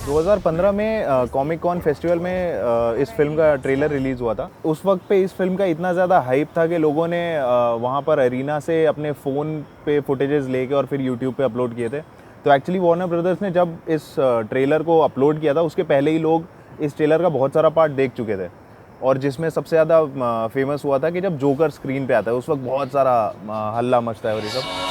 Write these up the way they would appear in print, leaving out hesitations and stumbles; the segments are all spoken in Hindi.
2015 में कॉमिक कॉन फेस्टिवल में इस फिल्म का ट्रेलर रिलीज़ हुआ था। उस वक्त पे इस फिल्म का इतना ज़्यादा हाइप था कि लोगों ने वहाँ पर अरीना से अपने फ़ोन पे फुटेजेस लेके और फिर यूट्यूब पे अपलोड किए थे। तो एक्चुअली वार्नर ब्रदर्स ने जब इस ट्रेलर को अपलोड किया था उसके पहले ही लोग इस ट्रेलर का बहुत सारा पार्ट देख चुके थे, और जिसमें सबसे ज़्यादा फेमस हुआ था कि जब जोकर स्क्रीन पे आता है उस वक्त बहुत सारा हल्ला मचता है और ये सब।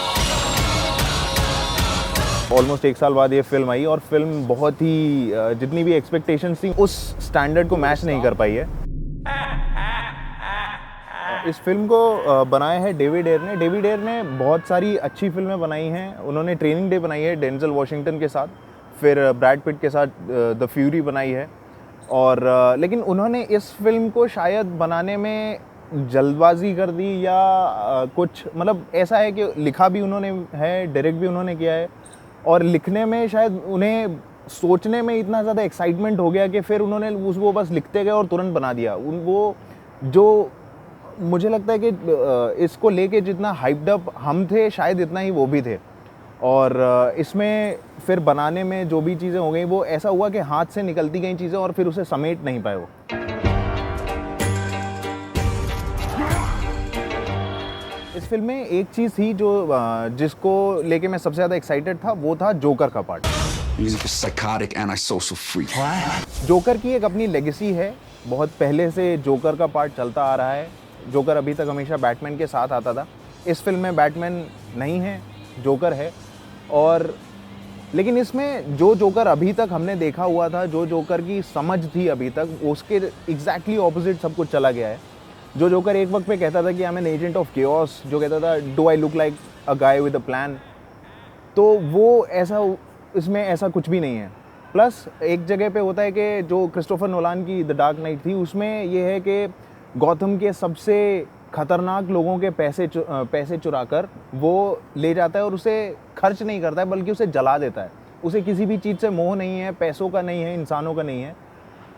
ऑलमोस्ट 1 साल बाद ये फिल्म आई और फिल्म बहुत ही जितनी भी एक्सपेक्टेशंस थी उस स्टैंडर्ड को मैच नहीं कर पाई है। इस फिल्म को बनाया है डेविड एयर ने। डेविड एयर ने बहुत सारी अच्छी फिल्में बनाई हैं। उन्होंने ट्रेनिंग डे बनाई है डेंजल वॉशिंगटन के साथ, फिर ब्रैड पिट के साथ द फ्यूरी बनाई है, और लेकिन उन्होंने इस फिल्म को शायद बनाने में जल्दबाजी कर दी या कुछ, मतलब ऐसा है कि लिखा भी उन्होंने है, डायरेक्ट भी उन्होंने किया है, और लिखने में शायद उन्हें सोचने में इतना ज़्यादा एक्साइटमेंट हो गया कि फिर उन्होंने उसको बस लिखते गए और तुरंत बना दिया। वो जो मुझे लगता है कि इसको लेके जितना हाइप्ड अप हम थे शायद इतना ही वो भी थे, और इसमें फिर बनाने में जो भी चीज़ें हो गई वो ऐसा हुआ कि हाथ से निकलती गई चीज़ें और फिर उसे समेट नहीं पाए वो। इस फिल्म में एक चीज़ थी जो जिसको लेके मैं सबसे ज़्यादा एक्साइटेड था, वो था जोकर का पार्ट। जोकर की एक अपनी लेगेसी है, बहुत पहले से जोकर का पार्ट चलता आ रहा है। जोकर अभी तक हमेशा बैटमैन के साथ आता था। इस फिल्म में बैटमैन नहीं है, जोकर है, और लेकिन इसमें जो जोकर अभी तक हमने देखा हुआ था, जो जोकर की समझ थी अभी तक, उसके एग्जैक्टली ऑपोजिट सब कुछ चला गया है। जो जोकर एक वक्त पे कहता था कि I am an agent of chaos, जो कहता था do I look like a guy with a plan, तो वो ऐसा इसमें ऐसा कुछ भी नहीं है। प्लस एक जगह पे होता है कि जो क्रिस्टोफर नोलान की द डार्क नाइट थी उसमें ये है कि गॉथम के सबसे खतरनाक लोगों के पैसे चुराकर वो ले जाता है और उसे खर्च नहीं करता है बल्कि उसे जला देता है। उसे किसी भी चीज़ से मोह नहीं है, पैसों का नहीं है, इंसानों का नहीं है,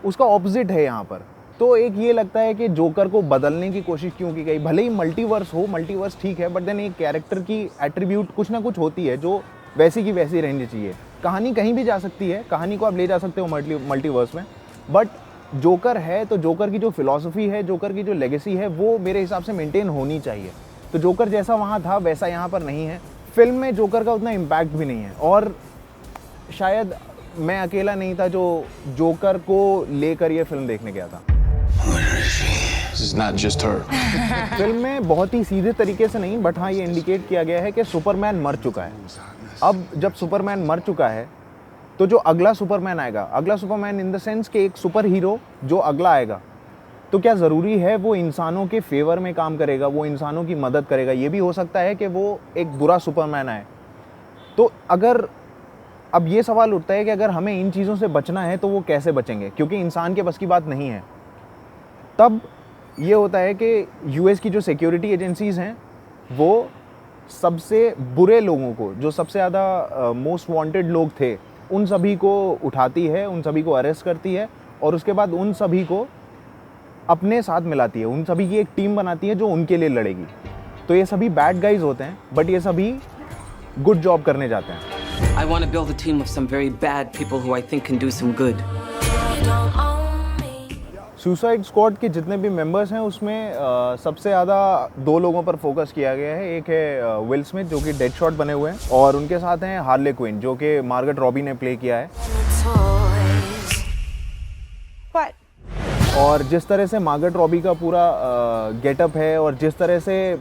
उसका ऑपोजिट है यहाँ पर। तो एक ये लगता है कि जोकर को बदलने की कोशिश क्यों की गई। भले ही मल्टीवर्स हो, मल्टीवर्स ठीक है, बट देन एक कैरेक्टर की एट्रीब्यूट कुछ ना कुछ होती है जो वैसी की वैसी रहनी चाहिए। कहानी कहीं भी जा सकती है, कहानी को आप ले जा सकते हो मल्टीवर्स में, बट जोकर है तो जोकर की जो फिलॉसफी है, जोकर की जो लेगेसी है, वो मेरे हिसाब से मेंटेन होनी चाहिए। तो जोकर जैसा वहाँ था वैसा यहाँ पर नहीं है। फिल्म में जोकर का उतना इम्पैक्ट भी नहीं है, और शायद मैं अकेला नहीं था जो जोकर को लेकर ये फिल्म देखने गया था। फिल्म में बहुत ही सीधे तरीके से नहीं, बट हाँ ये इंडिकेट किया गया है कि सुपरमैन मर चुका है। अब जब सुपरमैन मर चुका है तो जो अगला सुपरमैन आएगा, अगला सुपरमैन इन द सेंस कि एक सुपर हीरो जो अगला आएगा, तो क्या ज़रूरी है वो इंसानों के फेवर में काम करेगा, वो इंसानों की मदद करेगा? ये भी हो सकता है कि वो एक बुरा सुपरमैन आए। तो अगर अब ये सवाल उठता है कि अगर हमें इन चीज़ों से बचना है तो वो कैसे बचेंगे, क्योंकि इंसान के बस की बात नहीं है। तब ये होता है कि यूएस की जो सिक्योरिटी एजेंसीज़ हैं वो सबसे बुरे लोगों को, जो सबसे ज़्यादा मोस्ट वांटेड लोग थे, उन सभी को उठाती है, उन सभी को अरेस्ट करती है, और उसके बाद उन सभी को अपने साथ मिलाती है, उन सभी की एक टीम बनाती है जो उनके लिए लड़ेगी। तो ये सभी बैड गाइज होते हैं, बट ये सभी गुड जॉब करने जाते हैं। I want to build a team of some very bad people who I think can do some good. Suicide squad के जितने भी मेंबर्स हैं उसमें सबसे ज़्यादा 2 लोगों पर फोकस किया गया है। एक है विल स्मिथ जो कि डेडशॉट बने हुए हैं, और उनके साथ हैं हार्ले क्विन जो कि मार्गरेट रॉबी ने प्ले किया है। और जिस तरह से मार्गरेट रॉबी का पूरा गेटअप है और जिस तरह से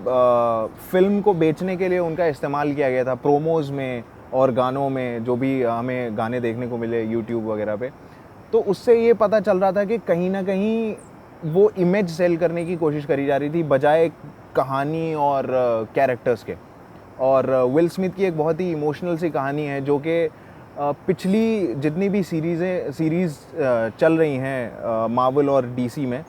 फिल्म को बेचने के लिए उनका इस्तेमाल किया गया था प्रोमोज़ में और गानों में, जो भी हमें गाने देखने को मिले यूट्यूब वगैरह पे, तो उससे ये पता चल रहा था कि कहीं ना कहीं वो इमेज सेल करने की कोशिश करी जा रही थी बजाय कहानी और कैरेक्टर्स के। और विल स्मिथ की एक बहुत ही इमोशनल सी कहानी है जो कि पिछली जितनी भी सीरीज़ चल रही हैं मार्वल और डीसी में,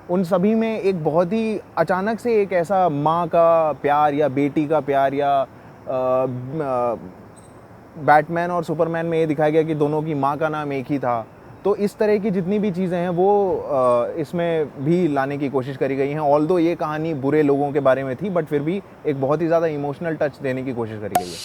उन सभी में एक बहुत ही अचानक से एक ऐसा माँ का प्यार या बेटी का प्यार, या बैटमैन और सुपरमैन में ये दिखाया गया कि दोनों की माँ का नाम एक ही था। तो इस तरह की जितनी भी चीज़ें हैं वो इसमें भी लाने की कोशिश करी गई हैं। ऑल्दो ये कहानी बुरे लोगों के बारे में थी, बट फिर भी एक बहुत ही ज़्यादा इमोशनल टच देने की कोशिश करी गई है।